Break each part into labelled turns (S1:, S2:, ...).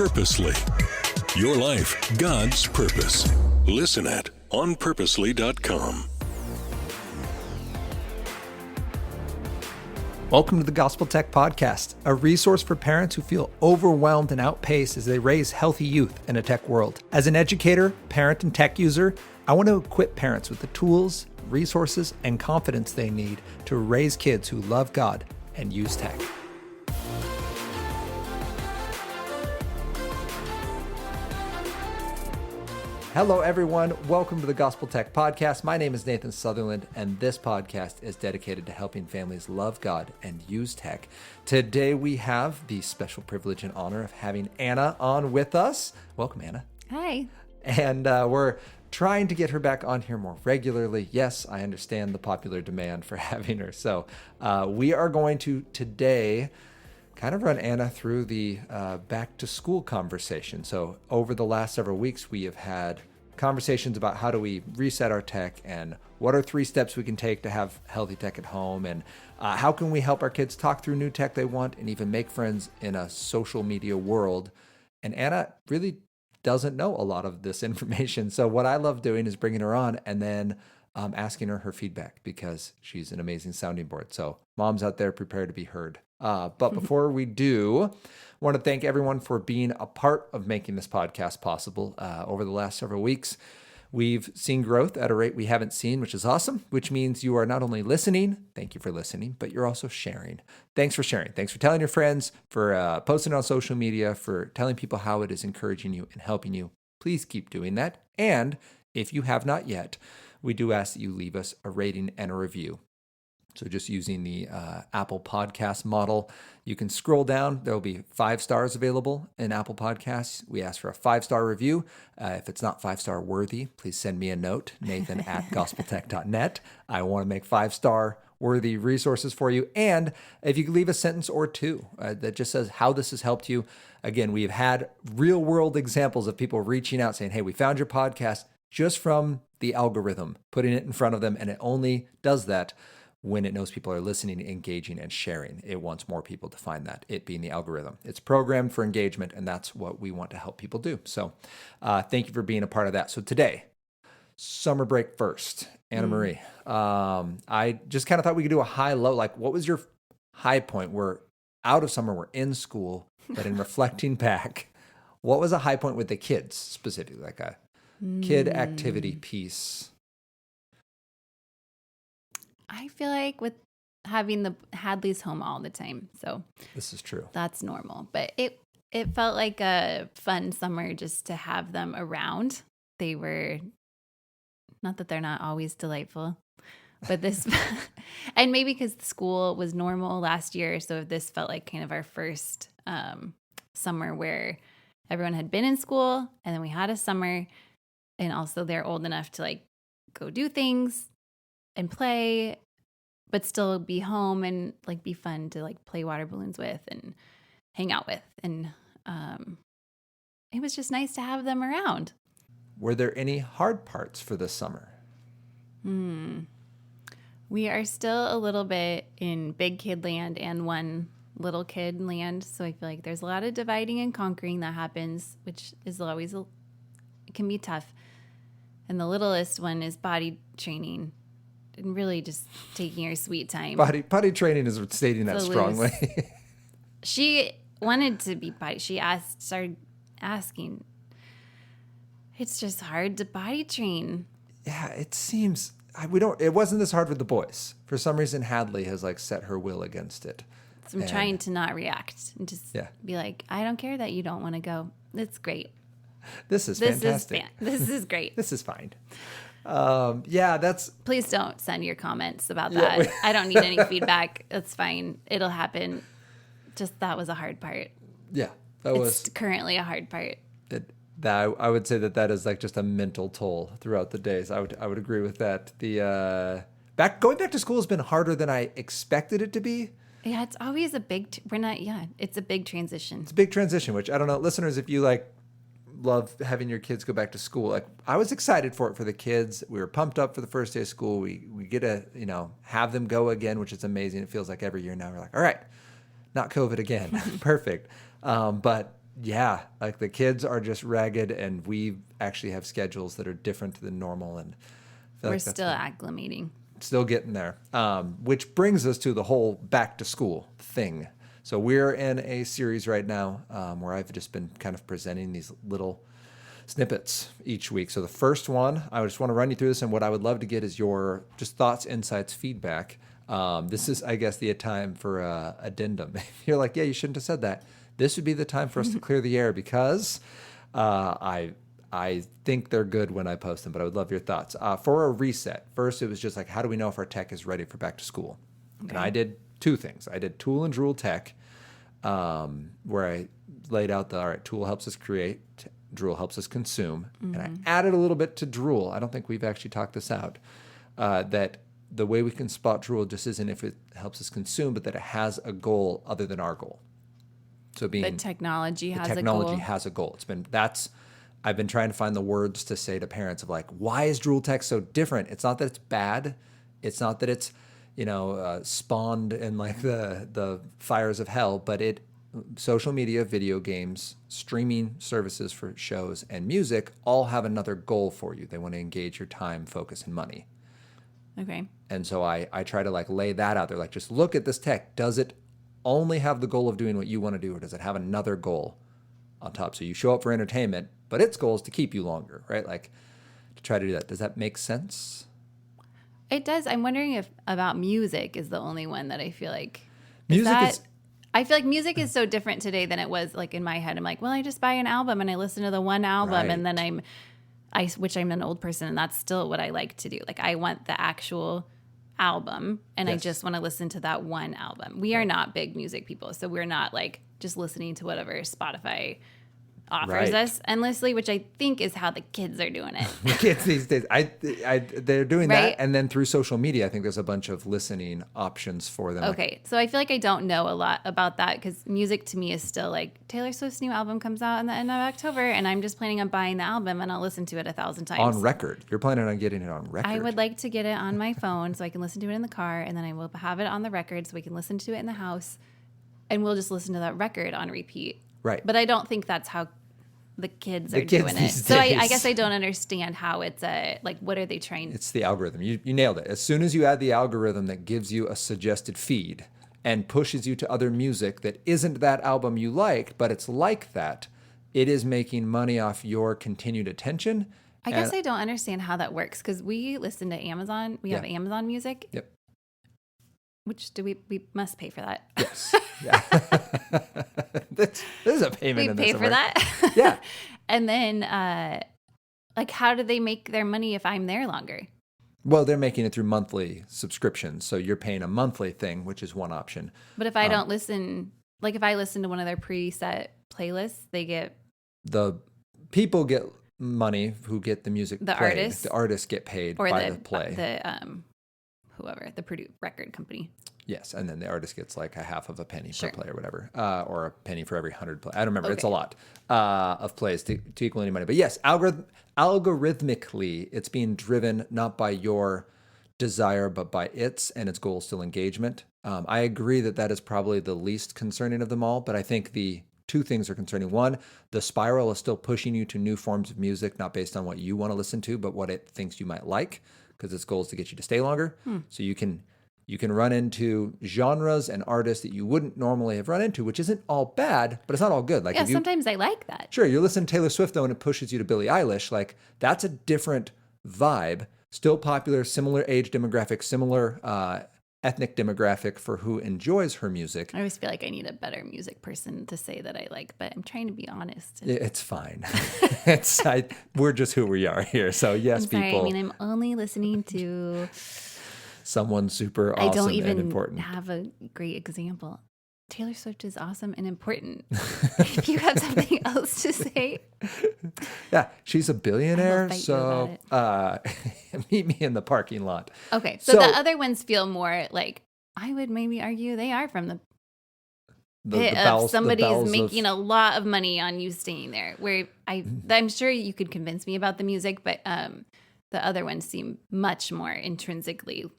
S1: Purposely. Your life, God's purpose. Listen at onpurposely.com.
S2: Welcome to the Gospel Tech Podcast, a resource for parents who feel overwhelmed and outpaced as they raise healthy youth in a tech world. As an educator, parent, and tech user, I want to equip parents with the tools, resources, and confidence they need to raise kids who love God and use tech. Hello, everyone. Welcome to the Gospel Tech Podcast. My name is Nathan Sutherland, and this podcast is dedicated to helping families love God and use tech. Today, we have the special privilege and honor of having Anna on with us. Welcome, Anna.
S3: Hi.
S2: And we're trying to get her back on here more regularly. Yes, I understand the popular demand for having her. So we are going to today kind of run Anna through the back to school conversation. So over the last several weeks, we have had conversations about how do we reset our tech and what are 3 steps we can take to have healthy tech at home, and how can we help our kids talk through new tech they want and even make friends in a social media world. And Anna really doesn't know a lot of this information. So what I love doing is bringing her on and then asking her feedback, because she's an amazing sounding board. So moms out there, prepare to be heard. But before we do, I want to thank everyone for being a part of making this podcast possible. Over the last several weeks, we've seen growth at a rate we haven't seen, which is awesome, which means you are not only listening, thank you for listening, but you're also sharing. Thanks for sharing. Thanks for telling your friends, for posting on social media, for telling people how it is encouraging you and helping you. Please keep doing that. And if you have not yet, we do ask that you leave us a rating and a review. So just using the Apple Podcast model, you can scroll down. There will be 5 stars available in Apple Podcasts. We ask for a 5-star review. If it's not 5-star worthy, please send me a note, nathan@gospeltech.net. I want to make 5-star worthy resources for you. And if you could leave a sentence or 2 that just says how this has helped you. Again, we've had real world examples of people reaching out saying, hey, we found your podcast just from the algorithm, putting it in front of them. And it only does that when it knows people are listening, engaging, and sharing. It wants more people to find that, it being the algorithm. It's programmed for engagement, and that's what we want to help people do. So thank you for being a part of that. So today, summer break first. Anna Marie, I just kind of thought we could do a high-low. Like, what was your high point? We're out of summer, we're in school, but in reflecting back, what was a high point with the kids specifically, like a kid activity piece?
S3: I feel like with having the Hadleys home all the time, so
S2: this is true.
S3: That's normal. But it felt like a fun summer just to have them around. They were, not that they're not always delightful, but this, and maybe because school was normal last year, so this felt like kind of our first summer where everyone had been in school, and then we had a summer, and also they're old enough to like go do things and play, but still be home and like be fun to like play water balloons with and hang out with. And it was just nice to have them around.
S2: Were there any hard parts for this summer?
S3: We are still a little bit in big kid land and one little kid land. So I feel like there's a lot of dividing and conquering that happens, which is always, it can be tough. And the littlest one is body training. And really just taking her sweet time.
S2: Potty training is stating that strongly.
S3: She wanted to be potty. She started asking. It's just hard to potty train.
S2: Yeah, it seems it wasn't this hard with the boys. For some reason, Hadley has like set her will against it.
S3: So I'm trying to not react and just be like, I don't care that you don't want to go. It's great.
S2: This is fantastic.
S3: This is great.
S2: This is fine. That's.
S3: Please don't send your comments about that. I don't need any feedback. It's fine. It'll happen. Just that was a hard part.
S2: Yeah,
S3: it's currently a hard part.
S2: I would say that is like just a mental toll throughout the days. I would agree with that. The going back to school has been harder than I expected it to be.
S3: Yeah, it's always a big. It's a big transition.
S2: It's a big transition. Which I don't know, listeners, if you like love having your kids go back to school. Like, I was excited for it for the kids. We were pumped up for the first day of school. We get to, have them go again, which is amazing. It feels like every year now we're like, all right, not COVID again. Perfect. But Yeah, like the kids are just ragged, and we actually have schedules that are different than normal, and I feel
S3: We're
S2: like that's
S3: still acclimating.
S2: still getting there. Which brings us to the whole back to school thing. So we're in a series right now where I've just been kind of presenting these little snippets each week. So the first one, I just want to run you through this, and what I would love to get is your just thoughts, insights, feedback. This is, I guess, the time for addendum. If you're like, yeah, you shouldn't have said that, this would be the time for us to clear the air, because I think they're good when I post them, but I would love your thoughts. For a reset, first it was just like, how do we know if our tech is ready for back to school? Okay. And I did two things. I did Tool and Drool Tech, where I laid out all right, Tool helps us create, Drool helps us consume. Mm-hmm. And I added a little bit to Drool. I don't think we've actually talked this out, that the way we can spot Drool just isn't if it helps us consume, but that it has a goal other than our goal. So being
S3: the technology has
S2: a goal. I've been trying to find the words to say to parents of like, why is Drool Tech so different? It's not that it's bad. It's not that it's, spawned in like the fires of hell, but social media, video games, streaming services for shows, and music all have another goal for you. They want to engage your time, focus, and money.
S3: Okay.
S2: And so I try to like lay that out there. Like, just look at this tech. Does it only have the goal of doing what you want to do, or does it have another goal on top? So you show up for entertainment, but its goal is to keep you longer, right? Like, to try to do that. Does that make sense?
S3: It does. I'm wondering if about music is the only one that I feel like I feel like music is so different today than it was like in my head. I'm like, well, I just buy an album and I listen to the one album, right. And then which I'm an old person, and that's still what I like to do. Like, I want the actual album, and yes. I just want to listen to that one album. We are not big music people, so we're not like just listening to whatever Spotify offers us endlessly, which I think is how the kids are doing it.
S2: The kids these days, they're doing
S3: right?
S2: that, and then through social media, I think there's a bunch of listening options for them.
S3: Okay, so I feel like I don't know a lot about that, because music to me is still like Taylor Swift's new album comes out in the end of October, and I'm just planning on buying the album, and I'll listen to it 1,000 times.
S2: On record. You're planning on getting it on record.
S3: I would like to get it on my phone so I can listen to it in the car, and then I will have it on the record so we can listen to it in the house, and we'll just listen to that record on repeat.
S2: Right.
S3: But I don't think that's how the kids are doing it. So I guess I don't understand how it's what are they trying?
S2: It's the algorithm. You nailed it. As soon as you add the algorithm that gives you a suggested feed and pushes you to other music that isn't that album you liked, but it's like that, it is making money off your continued attention.
S3: I guess I don't understand how that works, because we listen to Amazon. We have Amazon Music.
S2: Yep.
S3: Which we must pay for that.
S2: Yes. Yeah. There's a payment in this.
S3: We pay for that?
S2: Yeah.
S3: And then, how do they make their money if I'm there longer?
S2: Well, they're making it through monthly subscriptions. So you're paying a monthly thing, which is one option.
S3: But if I don't listen, like if I listen to one of their preset playlists, they get...
S2: The people get money who get the music
S3: played.
S2: Artists? The artists get paid by the play.
S3: Whoever, the record company.
S2: Yes, and then the artist gets like a half of a penny per play or whatever, or a penny for every 100 play. I don't remember. Okay. It's a lot of plays to equal any money. But yes, algorithmically, it's being driven not by your desire, but by its goal is still engagement. I agree that is probably the least concerning of them all, but I think the two things are concerning. One, the spiral is still pushing you to new forms of music, not based on what you want to listen to, but what it thinks you might like, because its goal is to get you to stay longer. So you can run into genres and artists that you wouldn't normally have run into, which isn't all bad, but it's not all good. Like,
S3: sometimes I like that.
S2: Sure, you're listening to Taylor Swift, though, and it pushes you to Billie Eilish. Like, that's a different vibe. Still popular, similar age demographic, similar ethnic demographic for who enjoys her music.
S3: I always feel like I need a better music person to say that I like, but I'm trying to be honest.
S2: It's fine. We're just who we are here. So yes, people.
S3: I'm only listening to
S2: someone super awesome and important.
S3: I don't even have a great example. Taylor Swift is awesome and important. If you have something else to say.
S2: Yeah, she's a billionaire.
S3: So
S2: meet me in the parking lot.
S3: Okay, so the other ones feel more like, I would maybe argue they are from the pit of somebody's making a lot of money on you staying there. Where I'm sure you could convince me about the music, but the other ones seem much more intrinsically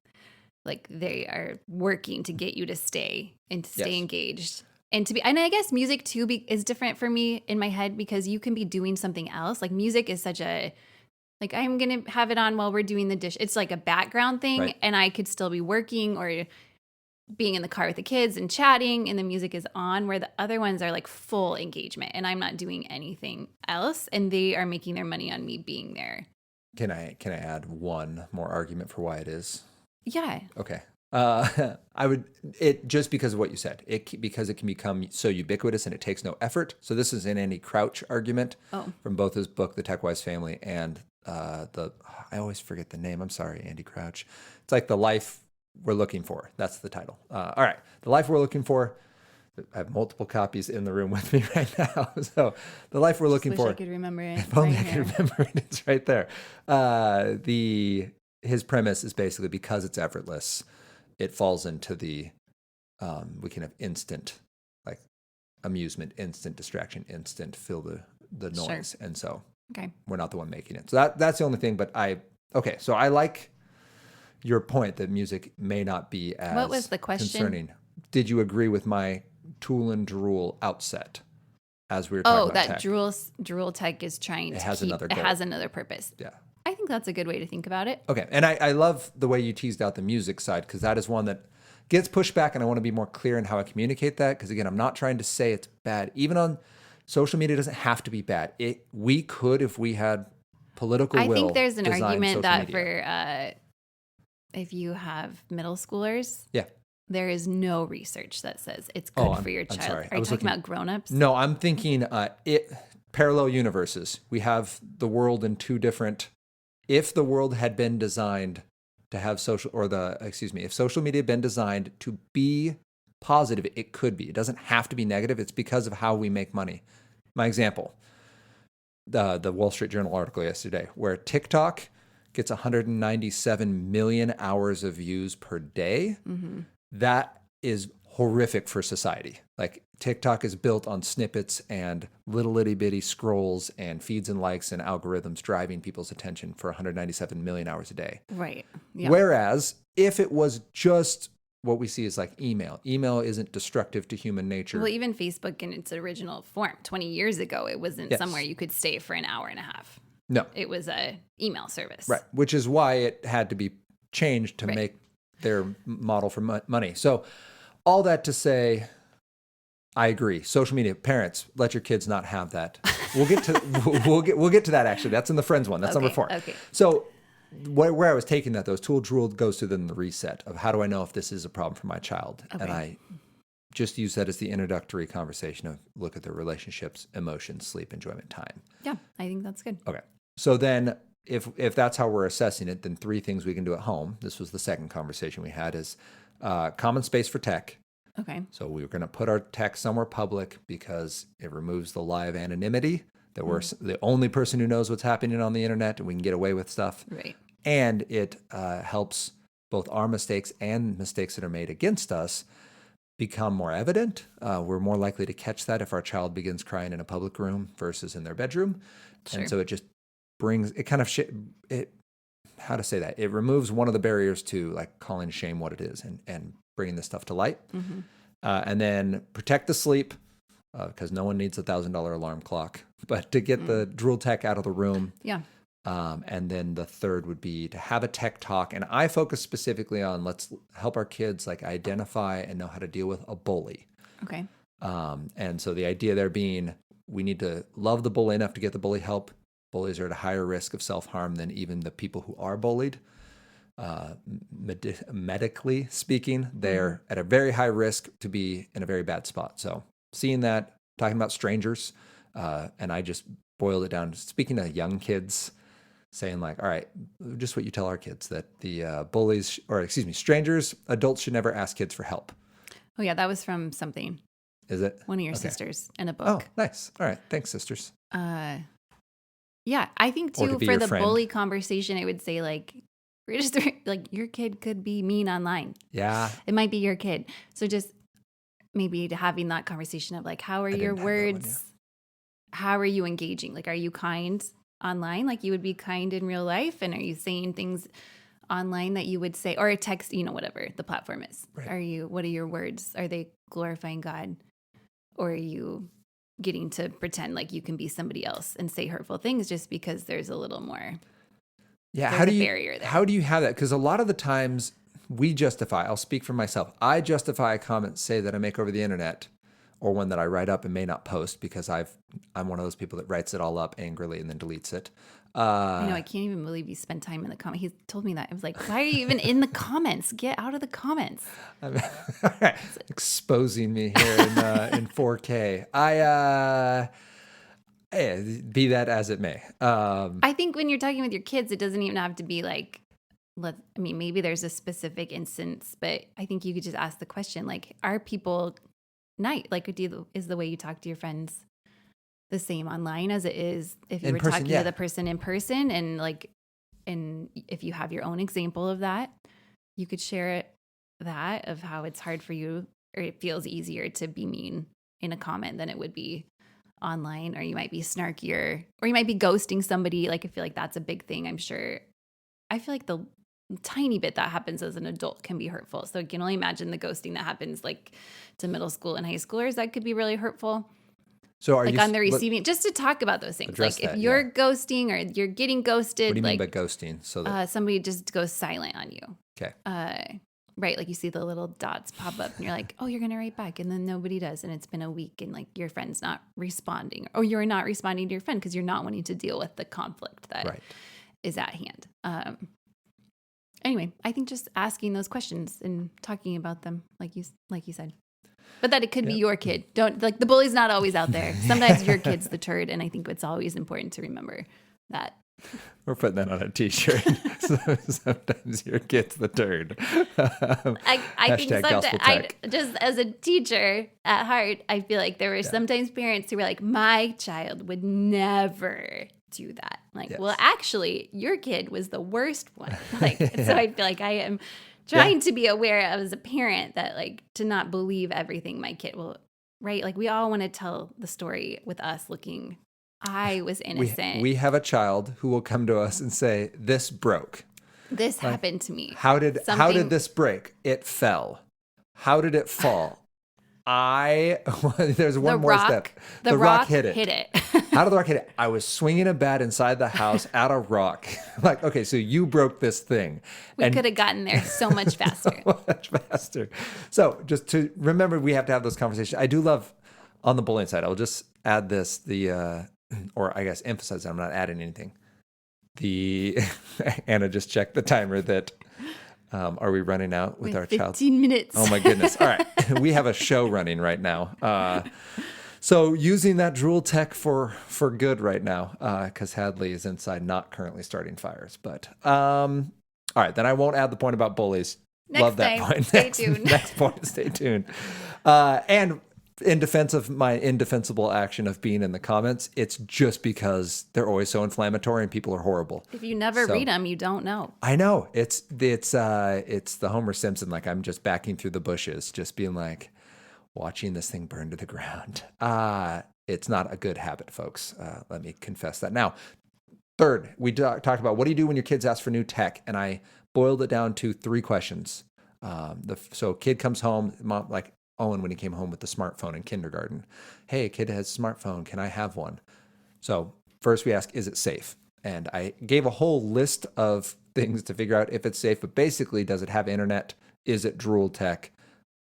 S3: like they are working to get you to stay and to stay engaged. and I guess music too is different for me in my head because you can be doing something else. Like music is such a, like I'm going to have it on while we're doing the dish. It's like a background thing,
S2: Right.
S3: and I could still be working or being in the car with the kids and chatting, and the music is on, where the other ones are like full engagement and I'm not doing anything else, and they are making their money on me being there.
S2: Can I add one more argument for why it is?
S3: Yeah.
S2: Okay. I would, it just because of what you said, because it can become so ubiquitous and it takes no effort. So this is an Andy Crouch argument from both his book, The TechWise Family, and I always forget the name. I'm sorry, Andy Crouch. It's like The Life We're Looking For. That's the title. All right. The Life We're Looking For. I have multiple copies in the room with me right now. So The Life We're Looking For.
S3: I could remember it.
S2: If only I could remember it. It's right there. His premise is basically because it's effortless, it falls into the we can have instant like amusement, instant distraction, instant fill the noise, and so we're not the one making it. So that's the only thing. But so I like your point that music may not be as
S3: what was the question?
S2: Concerning. Did you agree with my tool and drool outset as we were talking about
S3: that
S2: tech?
S3: drool tech is trying
S2: It
S3: to
S2: has
S3: keep,
S2: another
S3: it
S2: goal.
S3: has another purpose.
S2: Yeah.
S3: I think that's a good way to think about it.
S2: Okay. And I love the way you teased out the music side, because that is one that gets pushed back, and I want to be more clear in how I communicate that. Because again, I'm not trying to say it's bad. Even on social media, it doesn't have to be bad. We could, if we had political will,
S3: I think there's an
S2: design
S3: argument
S2: social
S3: that
S2: media.
S3: for if you have middle schoolers,
S2: Yeah.
S3: there is no research that says it's good for your
S2: I'm
S3: child.
S2: sorry.
S3: Are you talking about grown-ups?
S2: No, I'm thinking parallel universes. We have the world in two different. If the world had been designed to have if social media had been designed to be positive, it could be. It doesn't have to be negative. It's because of how we make money. My example, the Wall Street Journal article yesterday, where TikTok gets 197 million hours of views per day. Mm-hmm. That is horrific for society. Like TikTok is built on snippets and little itty bitty scrolls and feeds and likes and algorithms driving people's attention for 197 million hours a day.
S3: Right. Yeah.
S2: Whereas if it was just what we see is like email isn't destructive to human nature.
S3: Well, even Facebook in its original form, 20 years ago, it wasn't somewhere you could stay for an hour and a half.
S2: No.
S3: It was a email service.
S2: Right. Which is why it had to be changed to make their model for money. So all that to say, I agree. Social media, parents, let your kids not have that. We'll get to we'll get to that actually. That's in the friends one. That's number 4.
S3: Okay.
S2: So where I was taking that, those tool drool goes to then the reset of how do I know if this is a problem for my child?
S3: Okay.
S2: And I just use that as the introductory conversation of look at their relationships, emotions, sleep, enjoyment, time.
S3: Yeah, I think that's good.
S2: Okay. So then if that's how we're assessing it, then 3 things we can do at home. This was the second conversation we had is common space for tech.
S3: Okay.
S2: So we were going to put our tech somewhere public because it removes the lie of anonymity, that we're the only person who knows what's happening on the internet and we can get away with stuff.
S3: Right.
S2: And it helps both our mistakes and mistakes that are made against us become more evident. We're more likely to catch that if our child begins crying in a public room versus in their bedroom.
S3: Sure.
S2: And so it just brings, it kind of, how to say that? It removes one of the barriers to like calling shame what it is and bringing this stuff to light. Mm-hmm. And then protect the sleep, because no one needs $1,000 alarm clock, but to get the drool tech out of the room.
S3: Yeah.
S2: And then the third would be to have a tech talk. And I focus specifically on let's help our kids like identify and know how to deal with a bully.
S3: Okay.
S2: And so the idea there being we need to love the bully enough to get the bully help. Bullies are at a higher risk of self-harm than even the people who are bullied. Medically speaking, they're at a very high risk to be in a very bad spot. So seeing that, talking about strangers, and I just boiled it down, speaking to young kids, saying like, all right, just what you tell our kids, that the strangers, adults should never ask kids for help.
S3: Oh yeah, that was from something.
S2: Is it?
S3: One of your sisters in a book.
S2: Oh, nice. All right. Thanks, sisters.
S3: Yeah, I think
S2: Or
S3: too,
S2: to be
S3: for
S2: your
S3: the
S2: friend.
S3: bully conversation, it would say like, register, like your kid could be mean online.
S2: Yeah.
S3: It might be your kid. So just maybe having that conversation of like, how are your
S2: didn't have that one,
S3: words? How are you engaging? Like, are you kind online? Like you would be kind in real life? And are you saying things online that you would say, or a text, whatever the platform is?
S2: Right.
S3: What are your words? Are they glorifying God? Or are you getting to pretend like you can be somebody else and say hurtful things just because there's a little more
S2: Yeah,
S3: there's a barrier there.
S2: how do you have that? Because a lot of the times we justify, I'll speak for myself. I justify a comment, say that I make over the internet, or one that I write up and may not post because I'm one of those people that writes it all up angrily and then deletes it.
S3: I know, I can't even believe you spent time in the comments. He told me that. I was like, why are you even in the comments? Get out of the comments.
S2: Exposing me here in 4K. Be that as it may.
S3: I think when you're talking with your kids, it doesn't even have to be like, maybe there's a specific instance, but I think you could just ask the question, like, are people is the way you talk to your friends the same online as it is if you were talking to the person in person? And if you have your own example of that, you could share that of how it's hard for you, or it feels easier to be mean in a comment than it would be online, or you might be snarkier, or you might be ghosting somebody. Like, I feel like that's a big thing. I feel like the tiny bit that happens as an adult can be hurtful. So I can only imagine the ghosting that happens like to middle school and high schoolers. That could be really hurtful.
S2: So are you
S3: on the receiving, just to talk about those things. Like if you're ghosting or you're getting ghosted.
S2: What do you mean by ghosting? So that
S3: somebody just goes silent on you.
S2: Okay.
S3: Right. Like you see the little dots pop up and you're like, oh, you're going to write back. And then nobody does. And it's been a week and like your friend's not responding, or you're not responding to your friend because you're not wanting to deal with the conflict that is at hand. Anyway, I think just asking those questions and talking about them, like you said, but that it could be your kid. Don't, like, the bully's not always out there. Sometimes your kid's the turd. And I think it's always important to remember that.
S2: We're putting that on a t-shirt. Sometimes your kid's the turd.
S3: I think sometimes, just as a teacher at heart, I feel like there were sometimes parents who were like, my child would never do that. Like, well, actually, your kid was the worst one. Like, so I feel like I am trying to be aware of, as a parent, that like to not believe everything my kid will, right? Like we all want to tell the story with us looking, I was innocent.
S2: We have a child who will come to us and say, this broke.
S3: This happened to me.
S2: How did this break? It fell. How did it fall? There's one more step.
S3: The rock hit it.
S2: How did the rock hit it? I was swinging a bat inside the house at a rock. Like, okay, so you broke this thing.
S3: We could have gotten there so much faster.
S2: So just to remember, we have to have those conversations. I do love, on the bullying side, I'll just add this, or I guess emphasize that I'm not adding anything. Anna just checked the timer that, are we running out with our
S3: 15 minutes.
S2: Oh my goodness. All right. We have a show running right now. So using that drool tech for good right now, because Hadley is inside, not currently starting fires. But all right, then I won't add the point about bullies. Love that point.
S3: Stay tuned.
S2: Next point, stay tuned. And in defense of my indefensible action of being in the comments, it's just because they're always so inflammatory and people are horrible.
S3: If you never read them, you don't know.
S2: I know. It's the Homer Simpson, like I'm just backing through the bushes, just being like, watching this thing burn to the ground. It's not a good habit, folks. Let me confess that. Now, third, we talked about what do you do when your kids ask for new tech? And I boiled it down to 3 questions. So kid comes home, mom, like Owen when he came home with the smartphone in kindergarten. Hey, kid has a smartphone. Can I have one? So first we ask, is it safe? And I gave a whole list of things to figure out if it's safe, but basically, does it have internet? Is it drool tech?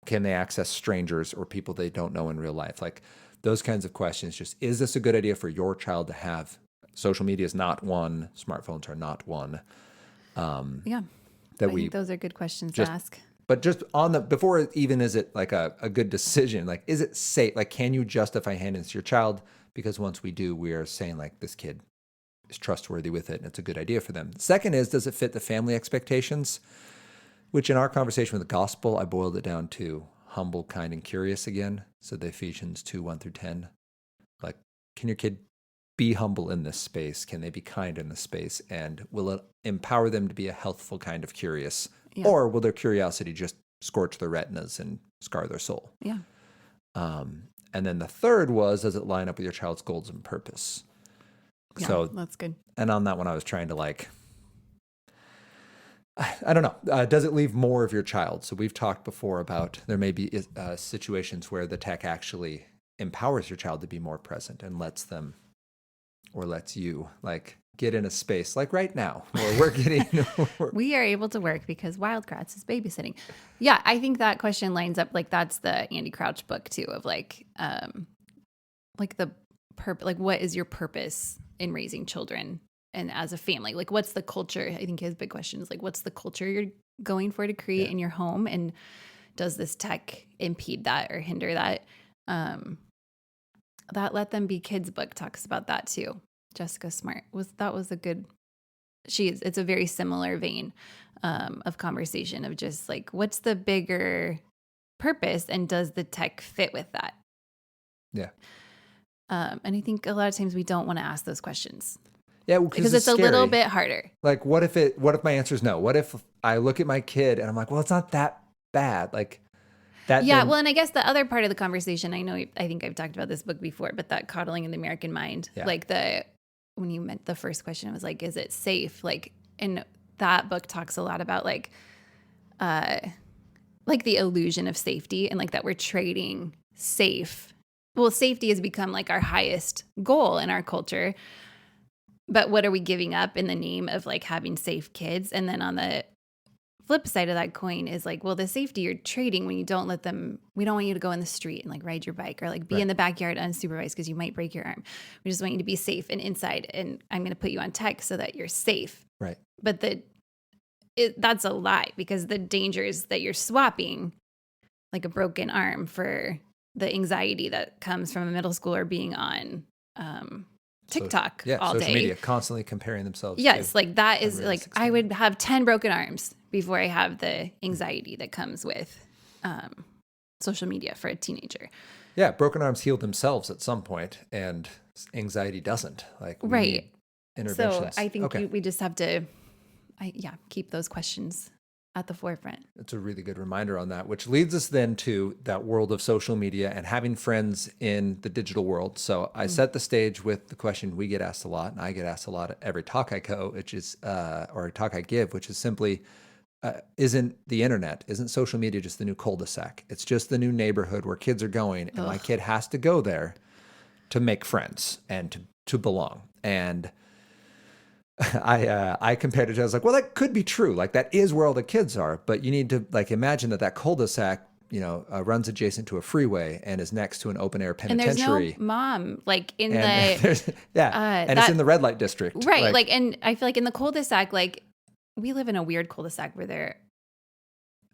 S2: Can they access strangers or people they don't know in real life? Like those kinds of questions. Just, is this a good idea for your child to have? Social media is not one. Smartphones are not one.
S3: I think those are good questions to ask.
S2: But just before even is it like a good decision, like, is it safe? Like, can you justify handing this to your child? Because once we do, we are saying like this kid is trustworthy with it and it's a good idea for them. Second is, does it fit the family expectations? Which in our conversation with the gospel, I boiled it down to humble, kind, and curious again. So the Ephesians 2:1-10. Like, can your kid be humble in this space? Can they be kind in this space? And will it empower them to be a healthful kind of curious? Yeah. Or will their curiosity just scorch their retinas and scar their soul?
S3: Yeah.
S2: And then the third was, does it line up with your child's goals and purpose?
S3: Yeah,
S2: so
S3: that's good.
S2: And on that one, I was trying to I don't know. Does it leave more of your child? So we've talked before about there may be situations where the tech actually empowers your child to be more present and lets them, or lets you, like, get in a space like right now where we're getting
S3: We are able to work because Wildcrats is babysitting. Yeah, I think that question lines up, like that's the Andy Crouch book too, of like the like what is your purpose in raising children and as a family? Like what's the culture? I think his big question is like what's the culture you're going for to create in your home, and does this tech impede that or hinder that? That Let Them Be Kids book talks about that too. Jessica Smart was a good. It's a very similar vein of conversation of just like what's the bigger purpose and does the tech fit with that?
S2: Yeah.
S3: And I think a lot of times we don't want to ask those questions.
S2: Yeah,
S3: because it's a little bit harder.
S2: Like, what if my answer is no? What if I look at my kid and I'm like, well, it's not that bad. Like that.
S3: Yeah. Well, and I guess the other part of the conversation, I think I've talked about this book before, but that coddling in the American mind, like when you meant the first question, it was like, is it safe? Like, and that book talks a lot about like the illusion of safety and like that we're trading safe. Well, safety has become like our highest goal in our culture. But what are we giving up in the name of like having safe kids? And then on the flip side of that coin is like, well, the safety you're trading when you don't let them, we don't want you to go in the street and like ride your bike or like be in the backyard unsupervised because you might break your arm. We just want you to be safe and inside. And I'm going to put you on tech so that you're safe.
S2: Right.
S3: But that's a lie, because the danger is that you're swapping like a broken arm for the anxiety that comes from a middle schooler being on TikTok all
S2: social
S3: day.
S2: Media, constantly comparing themselves.
S3: Yes, like that is like I would have 10 broken arms before I have the anxiety that comes with social media for a teenager.
S2: Yeah, broken arms heal themselves at some point, and anxiety doesn't. Like we need interventions.
S3: So I think we just have to, keep those questions at the forefront.
S2: It's a really good reminder on that, which leads us then to that world of social media and having friends in the digital world. So I set the stage with the question we get asked a lot, and I get asked a lot at every talk I go, which is, or talk I give, which is simply, isn't social media just the new cul-de-sac? It's just the new neighborhood where kids are going, and my kid has to go there to make friends and to belong. And I compared it to, I was like, well, that could be true. Like that is where all the kids are, but you need to like imagine that cul-de-sac, runs adjacent to a freeway and is next to an open air penitentiary.
S3: And there's no mom like in
S2: and it's in the red light district.
S3: Right. Like, and I feel like in the cul-de-sac, like we live in a weird cul-de-sac where there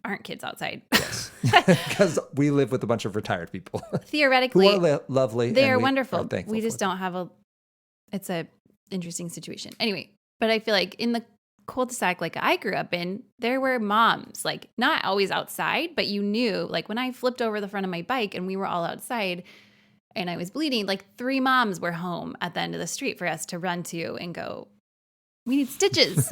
S3: aren't kids outside.
S2: Yes. Because we live with a bunch of retired people.
S3: Theoretically.
S2: Who are lovely.
S3: They are wonderful.
S2: We
S3: just don't have it's a interesting situation. Anyway. But I feel like in the cul-de-sac like I grew up in, there were moms, like not always outside, but you knew like when I flipped over the front of my bike and we were all outside and I was bleeding, like 3 moms were home at the end of the street for us to run to and go, we need stitches.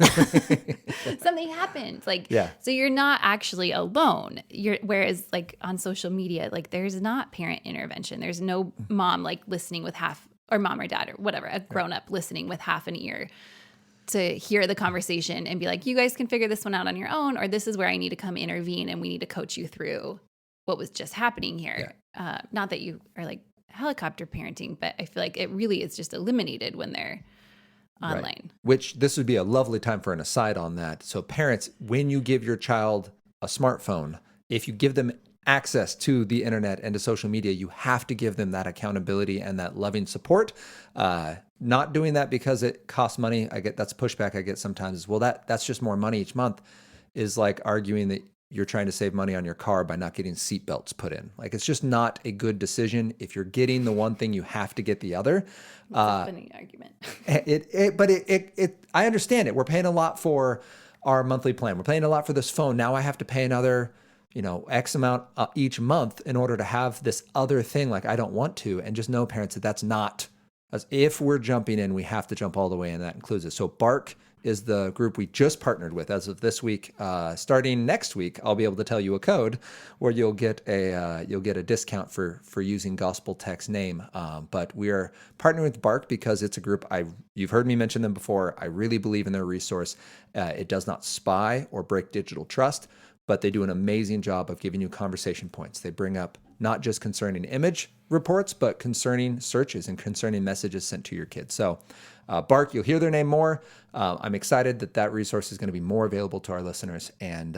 S3: Something happened. Like, so you're not actually alone. Whereas like on social media, like there's not parent intervention. There's no mom like listening with or mom or dad or whatever, a grown-up listening with half an ear to hear the conversation and be like, you guys can figure this one out on your own, or this is where I need to come intervene and we need to coach you through what was just happening here. Not that you are like helicopter parenting, but I feel like it really is just eliminated when they're online.
S2: Right. Which this would be a lovely time for an aside on that. So parents, when you give your child a smartphone, if you give them access to the internet and to social media, you have to give them that accountability and that loving support. Not doing that because it costs money. That's pushback I get sometimes is, well, that's just more money each month, is like arguing that you're trying to save money on your car by not getting seat belts put in. Like it's just not a good decision. If you're getting the one thing, you have to get the other.
S3: It's a funny argument.
S2: But I understand it. We're paying a lot for our monthly plan. We're paying a lot for this phone. Now I have to pay another X amount each month in order to have this other thing. Like I don't want to. And just know, parents, that that's not, as if we're jumping in, we have to jump all the way, and that includes it. So Bark is the group we just partnered with as of this week. Starting next week, I'll be able to tell you a code where you'll get a discount for using Gospel Tech's name. But we are partnering with Bark because it's a group you've heard me mention them before. I really believe in their resource. It does not spy or break digital trust, but they do an amazing job of giving you conversation points. They bring up not just concerning image reports, but concerning searches and concerning messages sent to your kids. So Bark, you'll hear their name more. I'm excited that resource is going to be more available to our listeners. And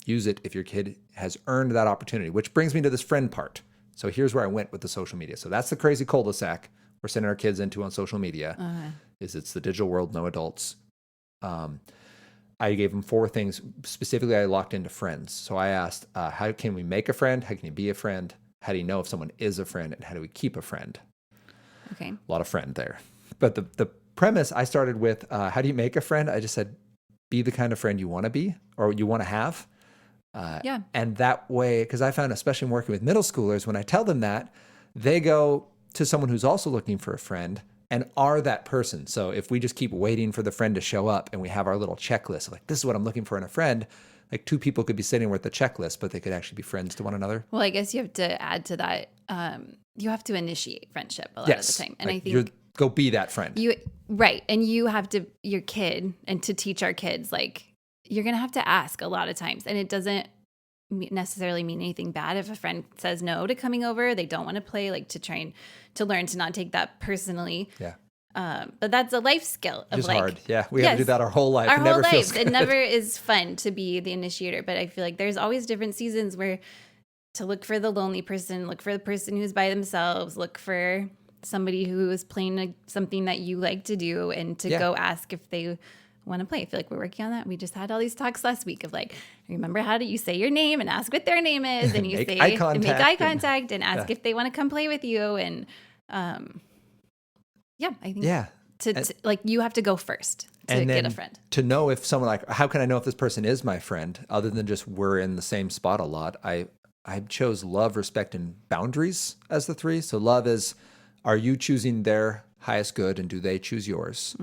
S2: use it if your kid has earned that opportunity, which brings me to this friend part. So here's where I went with the social media. So that's the crazy cul-de-sac we're sending our kids into on social media. It's the digital world, no adults. I gave them 4 things. Specifically, I locked into friends. So I asked, how can we make a friend? How can you be a friend? How do you know if someone is a friend? And how do we keep a friend?
S3: Okay.
S2: A lot of friend there. But the premise, I started with, how do you make a friend? I just said, be the kind of friend you want to be or you want to have. And that way, because I found, especially working with middle schoolers, when I tell them that, they go to someone who's also looking for a friend and are that person. So if we just keep waiting for the friend to show up and we have our little checklist of like, this is what I'm looking for in a friend, like 2 people could be sitting with the checklist, but they could actually be friends to one another.
S3: Well, I guess you have to add to that. You have to initiate friendship a lot of the time. And
S2: like
S3: I think
S2: go be that friend.
S3: Right. And you have to, your kid, and to teach our kids, like, you're going to have to ask a lot of times. And it doesn't necessarily mean anything bad if a friend says no to coming over, they don't want to play, like to learn to not take that personally.
S2: Yeah.
S3: But that's a life skill. Of
S2: It's
S3: like,
S2: hard. Yeah. We have to do that our whole life.
S3: Our
S2: it
S3: whole
S2: never
S3: lives.
S2: feels good.
S3: It never is fun to be the initiator. But I feel like there's always different seasons where to look for the lonely person, look for the person who's by themselves, look for somebody who is playing something that you like to do, and to go ask if they want to play. I feel like we're working on that. We just had all these talks last week of like, remember how do you say your name and ask what their name is, and you
S2: make
S3: say
S2: eye contact,
S3: make eye contact and ask if they want to come play with you. And I think to like, you have to go first to get a friend.
S2: To know if someone, like, how can I know if this person is my friend other than just we're in the same spot a lot? I chose love, respect, and boundaries as the 3. So love is, are you choosing their highest good and do they choose yours?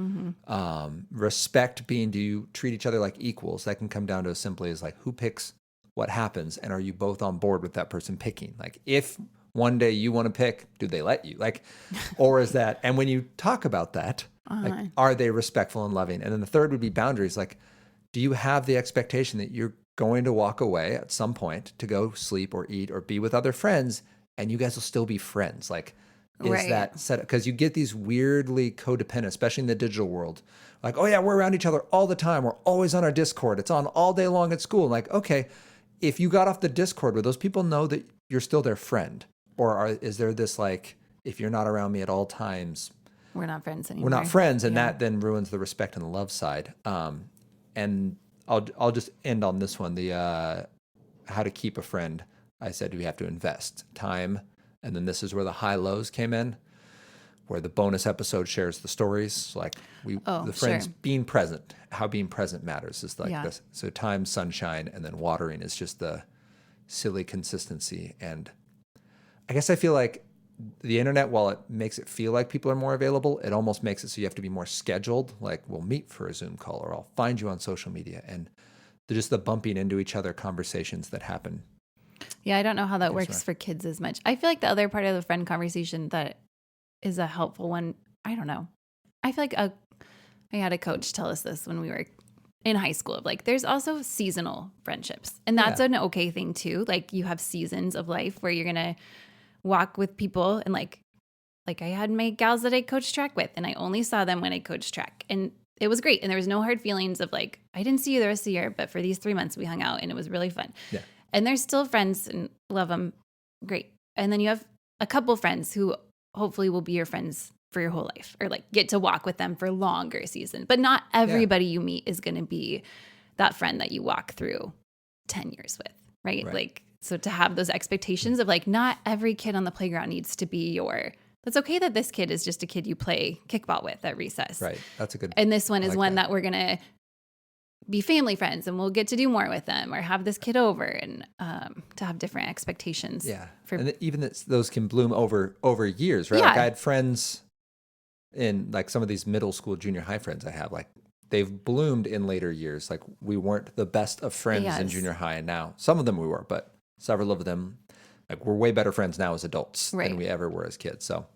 S2: Respect being, do you treat each other like equals? That can come down to as simply as like, who picks what happens, and are you both on board with that person picking? Like, if one day you want to pick, do they let you? Like, or is that, and when you talk about that, like, are they respectful and loving? And then the 3rd would be boundaries. Like, do you have the expectation that you're going to walk away at some point to go sleep or eat or be with other friends, and you guys will still be friends? Like, is that set? Because you get these weirdly codependent, especially in the digital world. Like, oh yeah, we're around each other all the time. We're always on our Discord. It's on all day long at school. Like, okay, if you got off the Discord, would those people know that you're still their friend? Or is there this like, if you're not around me at all times,
S3: we're not friends anymore.
S2: We're not friends, and that then ruins the respect and the love side. And I'll just end on this one. The how to keep a friend. I said we have to invest time, and then this is where the high lows came in, where the bonus episode shares the stories. Like the friends being present, how being present matters is like this. So time, sunshine, and then watering is just the silly consistency. And I guess I feel like the internet, while it makes it feel like people are more available, it almost makes it so you have to be more scheduled. Like, we'll meet for a Zoom call, or I'll find you on social media. And just the bumping into each other conversations that happen.
S3: Yeah, I don't know how that works for kids as much. I feel like the other part of the friend conversation that is a helpful one, I don't know. I feel like I had a coach tell us this when we were in high school, of like, there's also seasonal friendships. And that's an okay thing too. Like, you have seasons of life where you're going to walk with people, and like I had my gals that I coached track with, and I only saw them when I coached track, and it was great. And there was no hard feelings of like, I didn't see you the rest of the year, but for these 3 months we hung out and it was really fun. Yeah. And they're still friends and love them. Great. And then you have a couple friends who hopefully will be your friends for your whole life, or like get to walk with them for longer season. But not everybody you meet is going to be that friend that you walk through 10 years with, right? Like, so to have those expectations of like, not every kid on the playground needs to be that's okay that this kid is just a kid you play kickball with at recess.
S2: Right. That's a good.
S3: And this one is one that we're going to be family friends, and we'll get to do more with them, or have this kid over, and to have different expectations.
S2: Yeah. And even those can bloom over years, right?
S3: Yeah.
S2: Like, I had friends in like some of these middle school, junior high friends I have, like, they've bloomed in later years. Like, we weren't the best of friends in junior high, and now some of them we were, but several of them, like, we're way better friends now as adults than we ever were as kids. So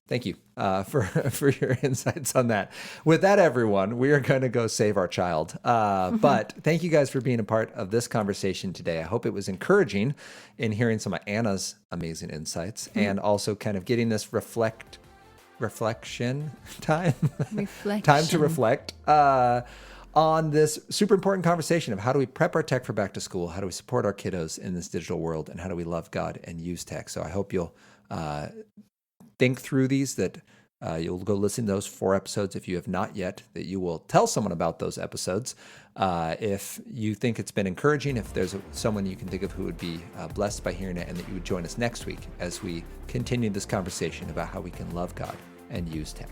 S2: Thank you for your insights on that. With that, everyone, we are going to go save our child. But thank you guys for being a part of this conversation today. I hope it was encouraging in hearing some of Anna's amazing insights and also kind of getting this reflection time, time to reflect on this super important conversation of how do we prep our tech for back to school? How do we support our kiddos in this digital world? And how do we love God and use tech? So I hope you'll think through these, that you'll go listen to those 4 episodes if you have not yet, that you will tell someone about those episodes. If you think it's been encouraging, if there's someone you can think of who would be blessed by hearing it, and that you would join us next week as we continue this conversation about how we can love God and use tech.